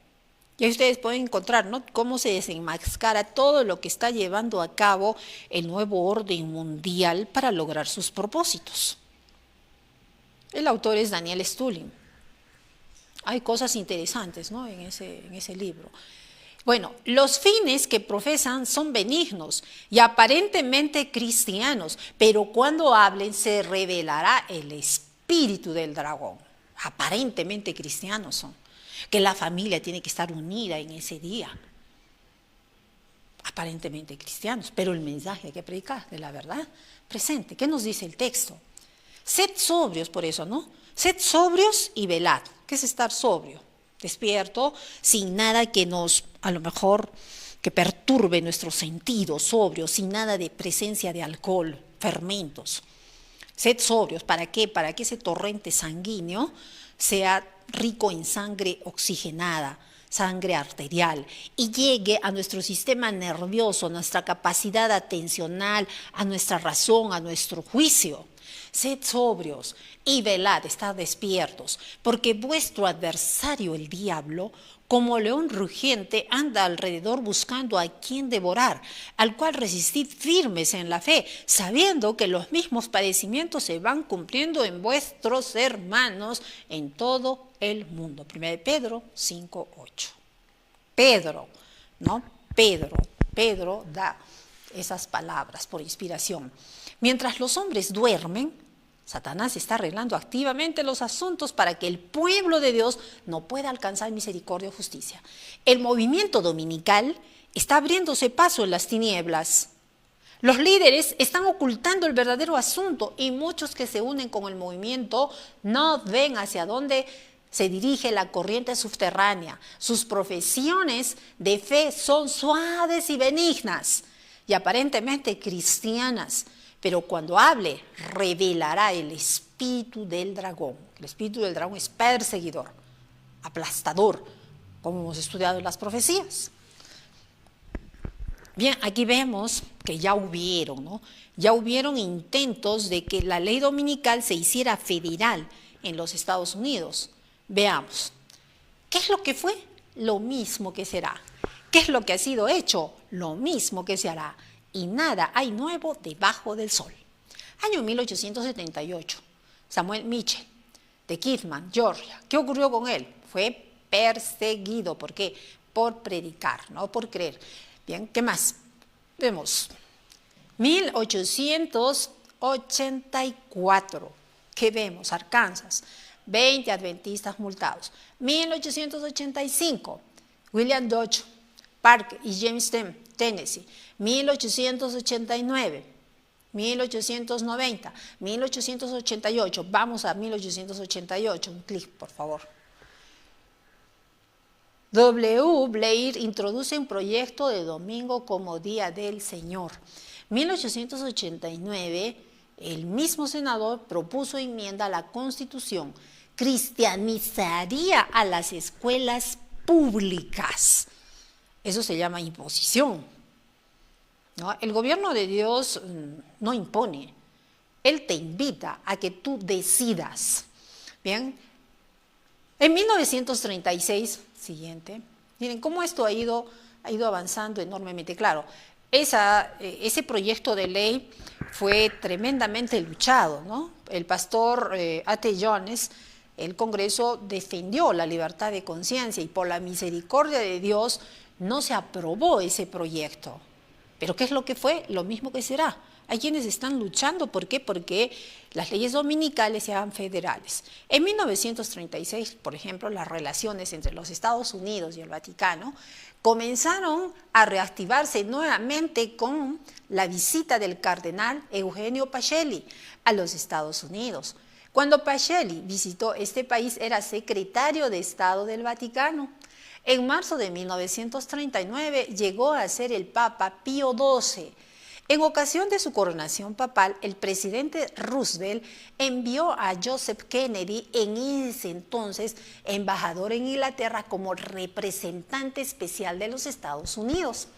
Y ahí ustedes pueden encontrar, ¿no?, cómo se desenmascara todo lo que está llevando a cabo el nuevo orden mundial para lograr sus propósitos. El autor es Daniel Stulin. Hay cosas interesantes, ¿no?, en ese libro. Bueno, los fines que profesan son benignos y aparentemente cristianos, pero cuando hablen se revelará el espíritu del dragón. Aparentemente cristianos son. que la familia tiene que estar unida en ese día. Aparentemente cristianos, pero el mensaje hay que predicar de la verdad presente. ¿Qué nos dice el texto? Sed sobrios, por eso, ¿no? Sed sobrios y velad. ¿Qué es estar sobrio? Despierto, sin nada que nos, a lo mejor, que perturbe nuestros sentidos, sobrios, sin nada de presencia de alcohol, fermentos. Sed sobrios, ¿para qué? Para que ese torrente sanguíneo sea rico en sangre oxigenada, sangre arterial, y llegue a nuestro sistema nervioso, a nuestra capacidad atencional, a nuestra razón, a nuestro juicio. Sed sobrios y velad, estad despiertos, porque vuestro adversario, el diablo, como león rugiente, anda alrededor buscando a quien devorar, al cual resistid firmes en la fe, sabiendo que los mismos padecimientos se van cumpliendo en vuestros hermanos en todo el mundo. 1 Pedro 5:8. Pedro, ¿no? Pedro da esas palabras por inspiración. Mientras los hombres duermen, Satanás está arreglando activamente los asuntos para que el pueblo de Dios no pueda alcanzar misericordia o justicia. El movimiento dominical está abriéndose paso en las tinieblas. Los líderes están ocultando el verdadero asunto y muchos que se unen con el movimiento no ven hacia dónde se dirige la corriente subterránea. Sus profesiones de fe son suaves y benignas y aparentemente cristianas. Pero cuando hable, revelará el espíritu del dragón. El espíritu del dragón es perseguidor, aplastador, como hemos estudiado en las profecías. Bien, aquí vemos que ya hubieron, ¿no? Ya hubieron intentos de que la ley dominical se hiciera federal en los Estados Unidos. Veamos, ¿qué es lo que fue? Lo mismo que será. ¿Qué es lo que ha sido hecho? Lo mismo que se hará. Y nada hay nuevo debajo del sol. Año 1878, Samuel Mitchell, de Kidman, Georgia. ¿Qué ocurrió con él? Fue perseguido. ¿Por qué? Por predicar, no por creer. Bien, ¿qué más? Vemos, 1884, ¿qué vemos? Arkansas, 20 adventistas multados. 1885, William Dodge Park y Jamestown, Tennessee. 1889, 1890, 1888. Vamos a 1888, un clic, por favor. W. Blair introduce un proyecto de domingo como Día del Señor. 1889, el mismo senador propuso enmienda a la Constitución. Cristianizaría a las escuelas públicas. Eso se llama imposición, ¿no? El gobierno de Dios no impone. Él te invita a que tú decidas. Bien, en 1936, siguiente, miren cómo esto ha ido avanzando enormemente. Claro, ese proyecto de ley fue tremendamente luchado, ¿no? El pastor A.T. Jones, el Congreso defendió la libertad de conciencia y por la misericordia de Dios no se aprobó ese proyecto. ¿Pero qué es lo que fue? Lo mismo que será. Hay quienes están luchando, ¿por qué? Porque las leyes dominicales se hagan federales. En 1936, por ejemplo, las relaciones entre los Estados Unidos y el Vaticano comenzaron a reactivarse nuevamente con la visita del cardenal Eugenio Pacelli a los Estados Unidos. Cuando Pacelli visitó este país, era secretario de Estado del Vaticano. En marzo de 1939 llegó a ser el Papa Pío XII. En ocasión de su coronación papal, el presidente Roosevelt envió a Joseph Kennedy, en ese entonces embajador en Inglaterra, como representante especial de los Estados Unidos.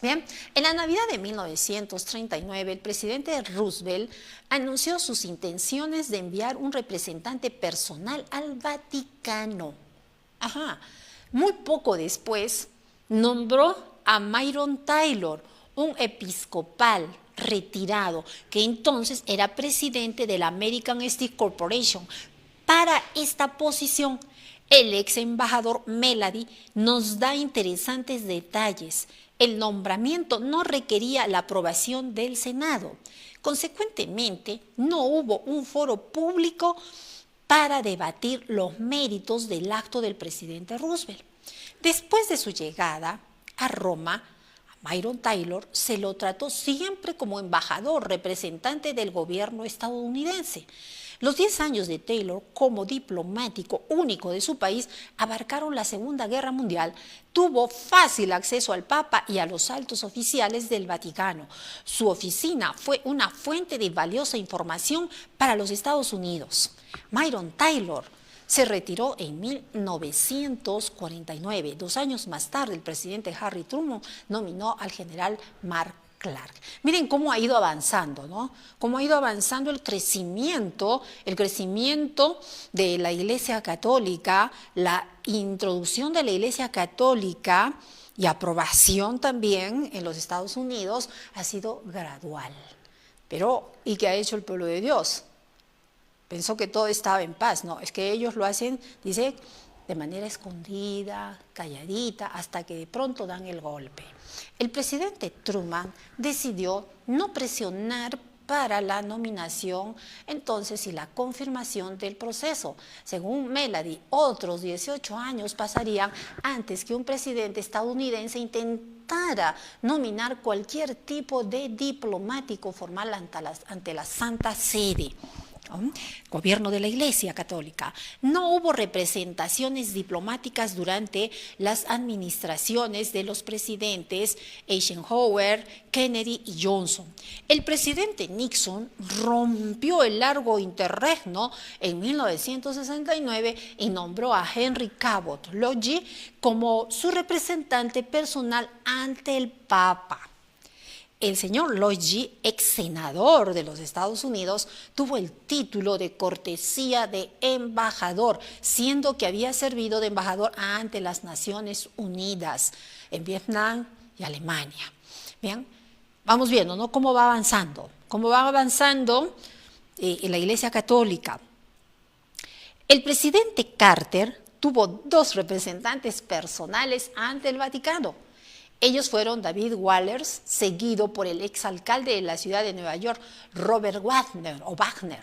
Bien, en la Navidad de 1939, el presidente Roosevelt anunció sus intenciones de enviar un representante personal al Vaticano. Muy poco después, nombró a Myron Taylor, un episcopal retirado, que entonces era presidente de la American Steel Corporation, para esta posición. El ex embajador Melody nos da interesantes detalles. El nombramiento no requería la aprobación del Senado. Consecuentemente, no hubo un foro público para debatir los méritos del acto del presidente Roosevelt. Después de su llegada a Roma, a Myron Taylor se lo trató siempre como embajador, representante del gobierno estadounidense. Los 10 años de Taylor como diplomático único de su país abarcaron la Segunda Guerra Mundial. Tuvo fácil acceso al Papa y a los altos oficiales del Vaticano. Su oficina fue una fuente de valiosa información para los Estados Unidos. Myron Taylor se retiró en 1949. 2 años más tarde, el presidente Harry Truman nominó al general Mark Clark. Miren cómo ha ido avanzando, ¿no? Cómo ha ido avanzando el crecimiento de la Iglesia Católica, la introducción de la Iglesia Católica y aprobación también en los Estados Unidos ha sido gradual. Pero, ¿y qué ha hecho el pueblo de Dios? Pensó que todo estaba en paz. No, es que ellos lo hacen, dice, de manera escondida, calladita, hasta que de pronto dan el golpe. El presidente Truman decidió no presionar para la nominación entonces y la confirmación del proceso. Según Melody, otros 18 años pasarían antes que un presidente estadounidense intentara nominar cualquier tipo de diplomático formal ante la Santa Sede. Gobierno de la Iglesia Católica. No hubo representaciones diplomáticas durante las administraciones de los presidentes Eisenhower, Kennedy y Johnson. El presidente Nixon rompió el largo interregno en 1969 y nombró a Henry Cabot Lodge como su representante personal ante el Papa. El señor Lodge, ex senador de los Estados Unidos, tuvo el título de cortesía de embajador, siendo que había servido de embajador ante las Naciones Unidas en Vietnam y Alemania. Bien, vamos viendo, ¿no?, cómo va avanzando la Iglesia Católica. El presidente Carter tuvo 2 representantes personales ante el Vaticano. Ellos fueron David Wallace, seguido por el exalcalde de la ciudad de Nueva York, Robert Wagner.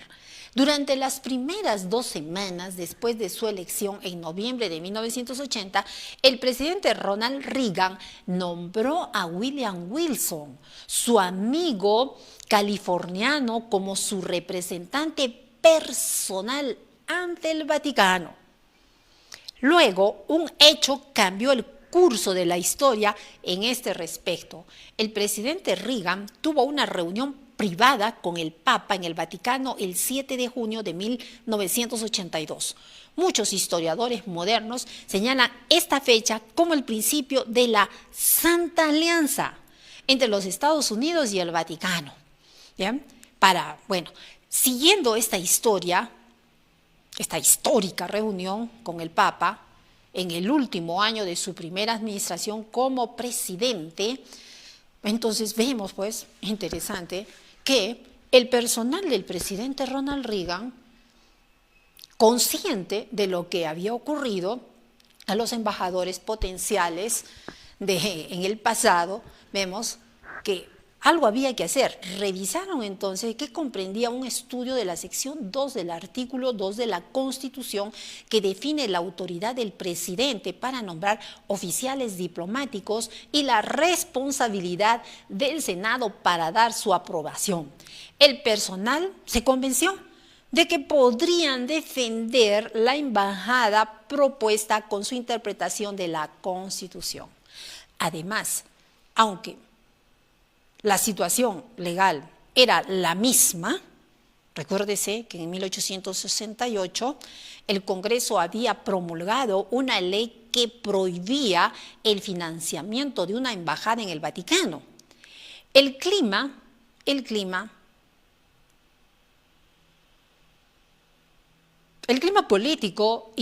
Durante las primeras 2 semanas después de su elección en noviembre de 1980, el presidente Ronald Reagan nombró a William Wilson, su amigo californiano, como su representante personal ante el Vaticano. Luego, un hecho cambió el curso de la historia en este respecto. El presidente Reagan tuvo una reunión privada con el Papa en el Vaticano el 7 de junio de 1982. Muchos historiadores modernos señalan esta fecha como el principio de la Santa Alianza entre los Estados Unidos y el Vaticano. ¿Bien? Siguiendo esta historia, esta histórica reunión con el Papa, en el último año de su primera administración como presidente, entonces vemos, pues, interesante, que el personal del presidente Ronald Reagan, consciente de lo que había ocurrido a los embajadores potenciales en el pasado, vemos que algo había que hacer. Revisaron entonces que comprendía un estudio de la sección 2 del artículo 2 de la Constitución que define la autoridad del presidente para nombrar oficiales diplomáticos y la responsabilidad del Senado para dar su aprobación. El personal se convenció de que podrían defender la embajada propuesta con su interpretación de la Constitución. Además, aunque la situación legal era la misma, recuérdese que en 1868 el Congreso había promulgado una ley que prohibía el financiamiento de una embajada en el Vaticano. El clima político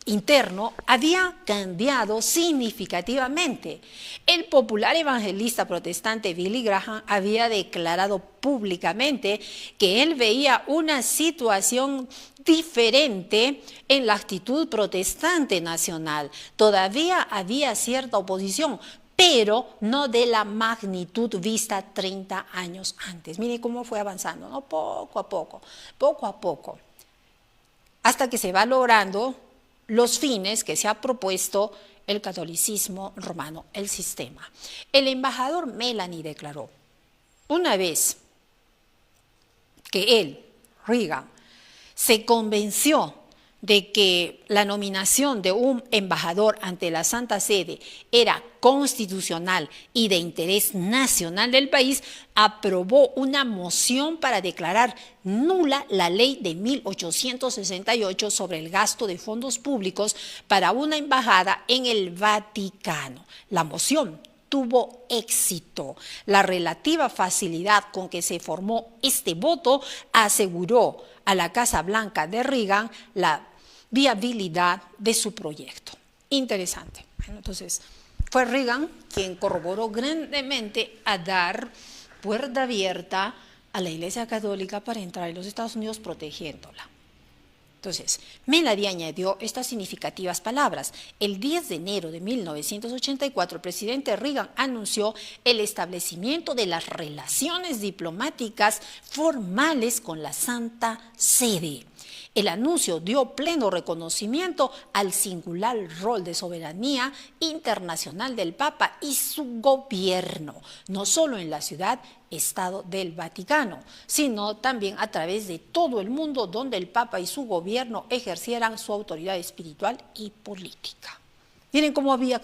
interno había cambiado significativamente. El popular evangelista protestante Billy Graham había declarado públicamente que él veía una situación diferente en la actitud protestante nacional. Todavía había cierta oposición, pero no de la magnitud vista 30 años antes. Mire cómo fue avanzando, ¿no? Poco a poco. hasta que se va logrando los fines que se ha propuesto el catolicismo romano, el sistema. El embajador Melanie declaró, una vez que él, Reagan, se convenció de que la nominación de un embajador ante la Santa Sede era constitucional y de interés nacional del país, aprobó una moción para declarar nula la ley de 1868 sobre el gasto de fondos públicos para una embajada en el Vaticano. La moción tuvo éxito. La relativa facilidad con que se formó este voto aseguró a la Casa Blanca de Reagan la viabilidad de su proyecto. Interesante. Bueno, entonces, fue Reagan quien corroboró grandemente a dar puerta abierta a la Iglesia Católica para entrar en los Estados Unidos protegiéndola. Entonces, Melanie añadió estas significativas palabras. El 10 de enero de 1984, el presidente Reagan anunció el establecimiento de las relaciones diplomáticas formales con la Santa Sede. El anuncio dio pleno reconocimiento al singular rol de soberanía internacional del Papa y su gobierno, no solo en la ciudad-estado del Vaticano, sino también a través de todo el mundo donde el Papa y su gobierno ejercieran su autoridad espiritual y política. Miren cómo había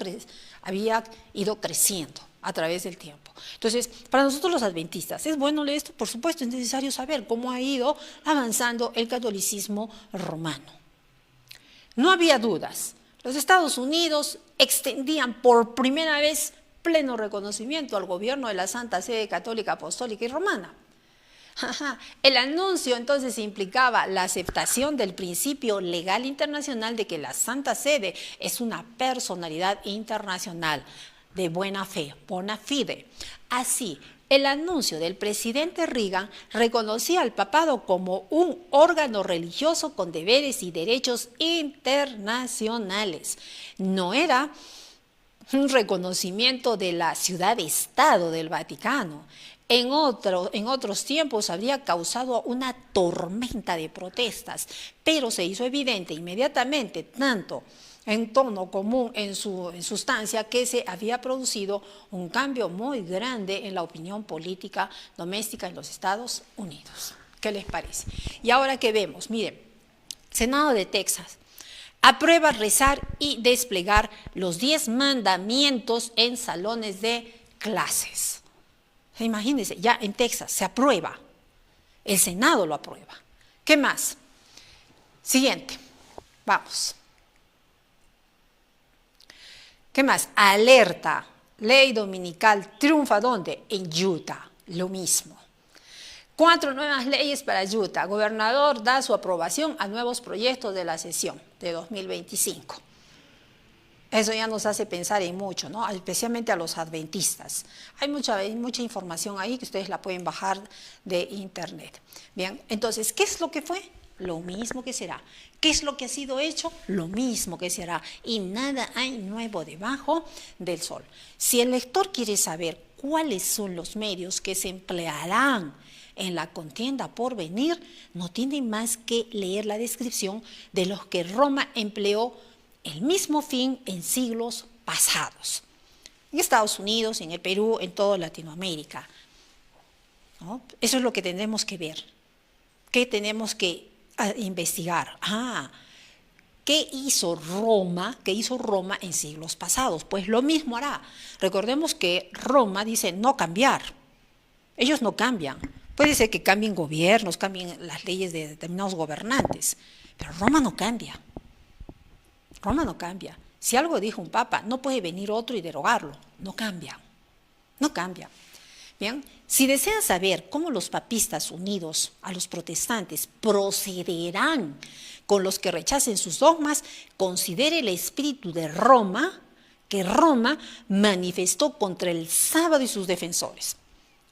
ido creciendo a través del tiempo. Entonces, para nosotros los adventistas, ¿es bueno leer esto? Por supuesto, es necesario saber cómo ha ido avanzando el catolicismo romano. No había dudas. Los Estados Unidos extendían por primera vez pleno reconocimiento al gobierno de la Santa Sede Católica, Apostólica y Romana. El anuncio entonces implicaba la aceptación del principio legal internacional de que la Santa Sede es una personalidad internacional de buena fe, bona fide. Así, el anuncio del presidente Reagan reconocía al papado como un órgano religioso con deberes y derechos internacionales. No era un reconocimiento de la ciudad-estado del Vaticano. En otros tiempos habría causado una tormenta de protestas, pero se hizo evidente inmediatamente, tanto en tono común, en sustancia, que se había producido un cambio muy grande en la opinión política doméstica en los Estados Unidos. ¿Qué les parece? Y ahora que vemos, miren, Senado de Texas aprueba rezar y desplegar los 10 mandamientos en salones de clases. Imagínense, ya en Texas se aprueba, el Senado lo aprueba. ¿Qué más? Siguiente, vamos. ¿Qué más? Alerta, ley dominical triunfa ¿dónde? En Utah, lo mismo. 4 nuevas leyes para Utah. Gobernador da su aprobación a nuevos proyectos de la sesión de 2025. Eso ya nos hace pensar en mucho, ¿no? Especialmente a los adventistas. Hay mucha información ahí que ustedes la pueden bajar de internet. Bien, entonces, ¿qué es lo que fue? Lo mismo que será. ¿Qué es lo que ha sido hecho? Lo mismo que será. Y nada hay nuevo debajo del sol. Si el lector quiere saber cuáles son los medios que se emplearán en la contienda por venir, no tiene más que leer la descripción de los que Roma empleó el mismo fin en siglos pasados. En Estados Unidos, en el Perú, en toda Latinoamérica, ¿no? Eso es lo que tendremos que ver. ¿Qué tenemos que investigar? ¿Qué hizo Roma? ¿Qué hizo Roma en siglos pasados? Pues lo mismo hará. Recordemos que Roma dice no cambiar. Ellos no cambian. Puede ser que cambien gobiernos, cambien las leyes de determinados gobernantes, pero Roma no cambia. Roma no cambia. Si algo dijo un papa, no puede venir otro y derogarlo. No cambia. No cambia. Bien, si desean saber cómo los papistas unidos a los protestantes procederán con los que rechacen sus dogmas, considere el espíritu de Roma, que Roma manifestó contra el sábado y sus defensores.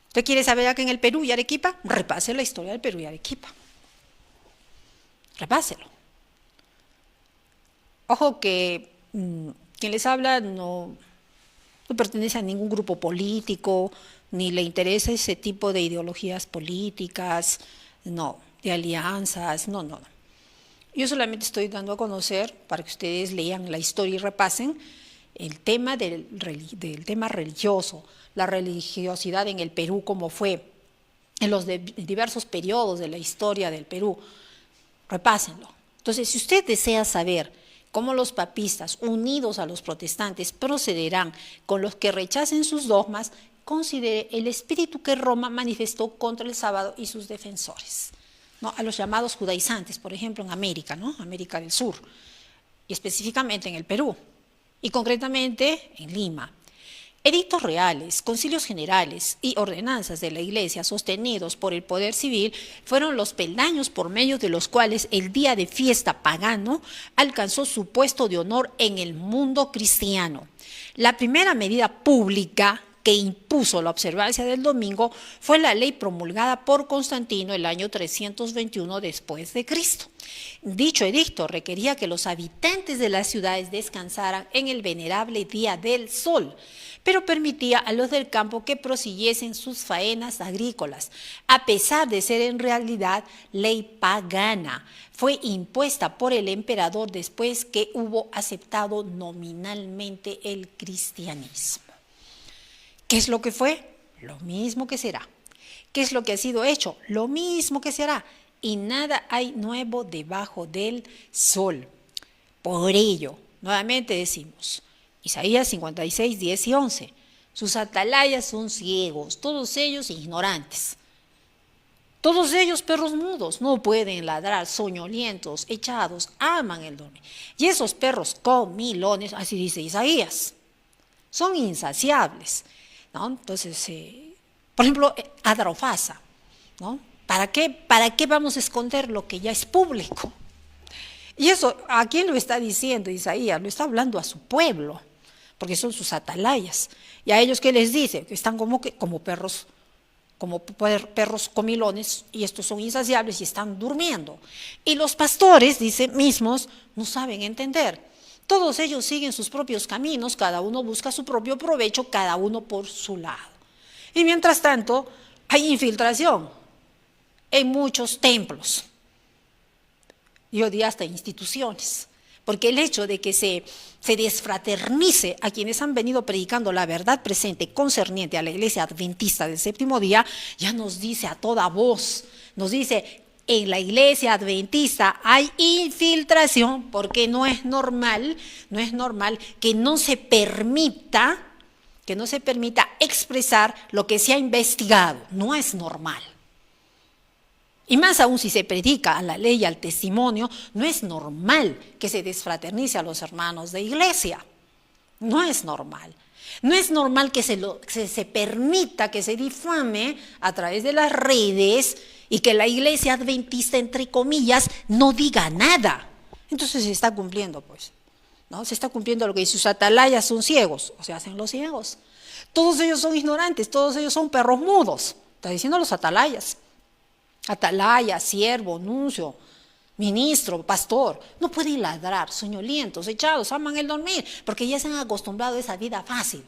¿Usted quiere saber acá en el Perú y Arequipa? Repase la historia del Perú y Arequipa. Repáselo. Ojo que quien les habla no pertenece a ningún grupo político, ni le interesa ese tipo de ideologías políticas, no, de alianzas, no. Yo solamente estoy dando a conocer, para que ustedes lean la historia y repasen, el tema del tema religioso, la religiosidad en el Perú, como fue en los diversos periodos de la historia del Perú. Repásenlo. Entonces, si usted desea saber cómo los papistas, unidos a los protestantes, procederán con los que rechacen sus dogmas, considere el espíritu que Roma manifestó contra el sábado y sus defensores, ¿no? A los llamados judaizantes, por ejemplo, en América, ¿no? América del Sur, y específicamente en el Perú, y concretamente en Lima. Edictos reales, concilios generales y ordenanzas de la Iglesia sostenidos por el poder civil fueron los peldaños por medio de los cuales el día de fiesta pagano alcanzó su puesto de honor en el mundo cristiano. La primera medida pública que impuso la observancia del domingo fue la ley promulgada por Constantino el año 321 después de Cristo. Dicho edicto requería que los habitantes de las ciudades descansaran en el venerable día del sol, pero permitía a los del campo que prosiguiesen sus faenas agrícolas, a pesar de ser en realidad ley pagana. Fue impuesta por el emperador después que hubo aceptado nominalmente el cristianismo. ¿Qué es lo que fue? Lo mismo que será. ¿Qué es lo que ha sido hecho? Lo mismo que será. Y nada hay nuevo debajo del sol. Por ello, nuevamente decimos, Isaías 56, 10 y 11, sus atalayas son ciegos, todos ellos ignorantes. Todos ellos perros mudos, no pueden ladrar, soñolientos, echados, aman el dormir. Y esos perros comilones, así dice Isaías, son insaciables, ¿no? Entonces, por ejemplo, Adrofasa, ¿no? ¿Para qué vamos a esconder lo que ya es público? Y eso, ¿a quién lo está diciendo Isaías? Lo está hablando a su pueblo, porque son sus atalayas. ¿Y a ellos qué les dice? Que están como perros comilones, y estos son insaciables y están durmiendo. Y los pastores, dice mismos, no saben entender. Todos ellos siguen sus propios caminos, cada uno busca su propio provecho, cada uno por su lado. Y mientras tanto, hay infiltración en muchos templos, yo diría hasta instituciones, porque el hecho de que se desfraternice a quienes han venido predicando la verdad presente concerniente a la iglesia adventista del séptimo día, ya nos dice a toda voz, nos dice, en la iglesia adventista hay infiltración, porque no es normal que no se permita expresar lo que se ha investigado, no es normal. Y más aún si se predica a la ley y al testimonio, no es normal que se desfraternice a los hermanos de iglesia. No es normal. No es normal que se permita que se difame a través de las redes y que la iglesia adventista, entre comillas, no diga nada. Entonces se está cumpliendo, pues, ¿no? Se está cumpliendo lo que dice, sus atalayas son ciegos, o sea, hacen los ciegos. Todos ellos son ignorantes, todos ellos son perros mudos. Está diciendo los atalayas. Atalaya, siervo, nuncio, ministro, pastor, no pueden ladrar, soñolientos, echados, aman el dormir, porque ya se han acostumbrado a esa vida fácil.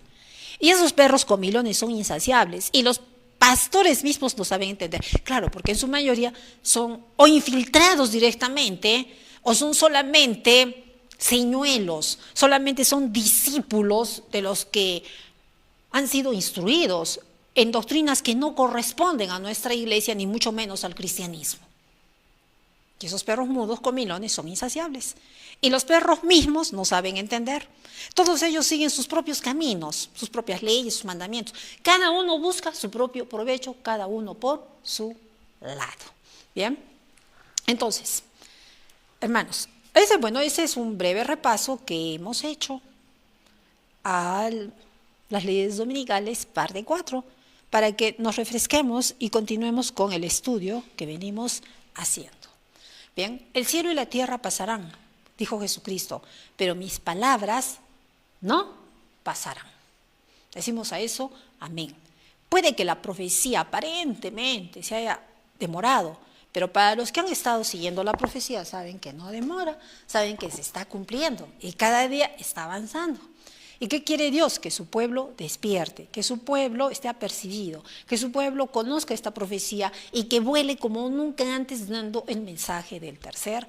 Y esos perros comilones son insaciables, y los pastores mismos no saben entender. Claro, porque en su mayoría son o infiltrados directamente, o son solamente señuelos, solamente son discípulos de los que han sido instruidos en doctrinas que no corresponden a nuestra iglesia, ni mucho menos al cristianismo. Y esos perros mudos comilones son insaciables. Y los perros mismos no saben entender. Todos ellos siguen sus propios caminos, sus propias leyes, sus mandamientos. Cada uno busca su propio provecho, cada uno por su lado. Bien, entonces, hermanos, ese es un breve repaso que hemos hecho a las leyes dominicales, parte 4. Para que nos refresquemos y continuemos con el estudio que venimos haciendo. Bien, el cielo y la tierra pasarán, dijo Jesucristo, pero mis palabras no pasarán. Decimos a eso, amén. Puede que la profecía aparentemente se haya demorado, pero para los que han estado siguiendo la profecía saben que no demora, saben que se está cumpliendo y cada día está avanzando. ¿Y qué quiere Dios? Que su pueblo despierte, que su pueblo esté apercibido, que su pueblo conozca esta profecía y que vuele como nunca antes dando el mensaje del tercer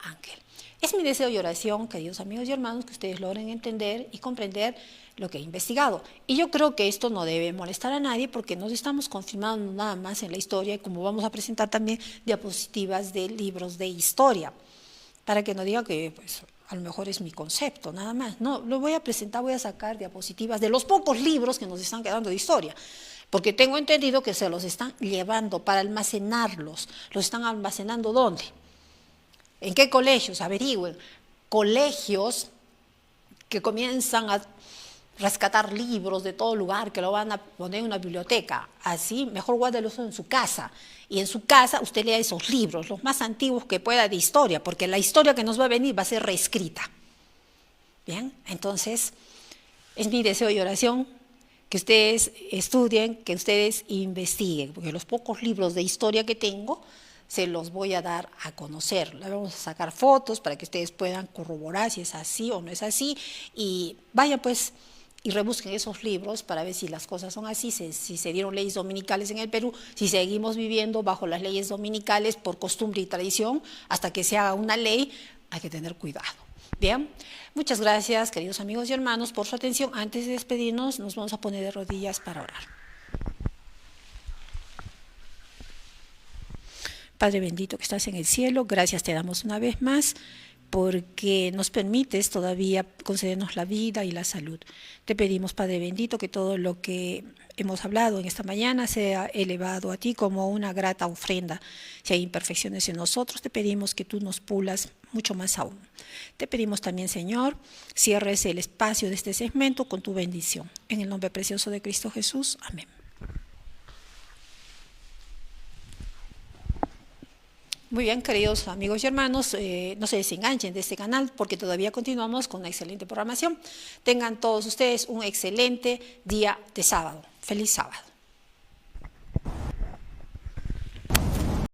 ángel. Es mi deseo y oración, queridos amigos y hermanos, que ustedes logren entender y comprender lo que he investigado. Y yo creo que esto no debe molestar a nadie porque nos estamos confirmando nada más en la historia y como vamos a presentar también diapositivas de libros de historia, para que no digan que pues, a lo mejor es mi concepto, nada más. No, lo voy a presentar, voy a sacar diapositivas de los pocos libros que nos están quedando de historia, porque tengo entendido que se los están llevando para almacenarlos. ¿Los están almacenando dónde? ¿En qué colegios? Averigüen. Colegios que comienzan a rescatar libros de todo lugar, que lo van a poner en una biblioteca. Así, mejor guárdelos en su casa. Y en su casa usted lea esos libros, los más antiguos que pueda de historia, porque la historia que nos va a venir va a ser reescrita. Bien, entonces, es mi deseo y oración que ustedes estudien, que ustedes investiguen, porque los pocos libros de historia que tengo se los voy a dar a conocer. Le vamos a sacar fotos para que ustedes puedan corroborar si es así o no es así. Y vayan pues y rebusquen esos libros para ver si las cosas son así, si se dieron leyes dominicales en el Perú, si seguimos viviendo bajo las leyes dominicales por costumbre y tradición, hasta que se haga una ley, hay que tener cuidado. Bien, muchas gracias, queridos amigos y hermanos, por su atención. Antes de despedirnos, nos vamos a poner de rodillas para orar. Padre bendito que estás en el cielo, gracias te damos una vez más porque nos permites todavía concedernos la vida y la salud. Te pedimos, Padre bendito, que todo lo que hemos hablado en esta mañana sea elevado a ti como una grata ofrenda. Si hay imperfecciones en nosotros, te pedimos que tú nos pulas mucho más aún. Te pedimos también, Señor, cierres el espacio de este segmento con tu bendición. En el nombre precioso de Cristo Jesús. Amén. Muy bien, queridos amigos y hermanos, no se desenganchen de este canal porque todavía continuamos con una excelente programación. Tengan todos ustedes un excelente día de sábado. Feliz sábado.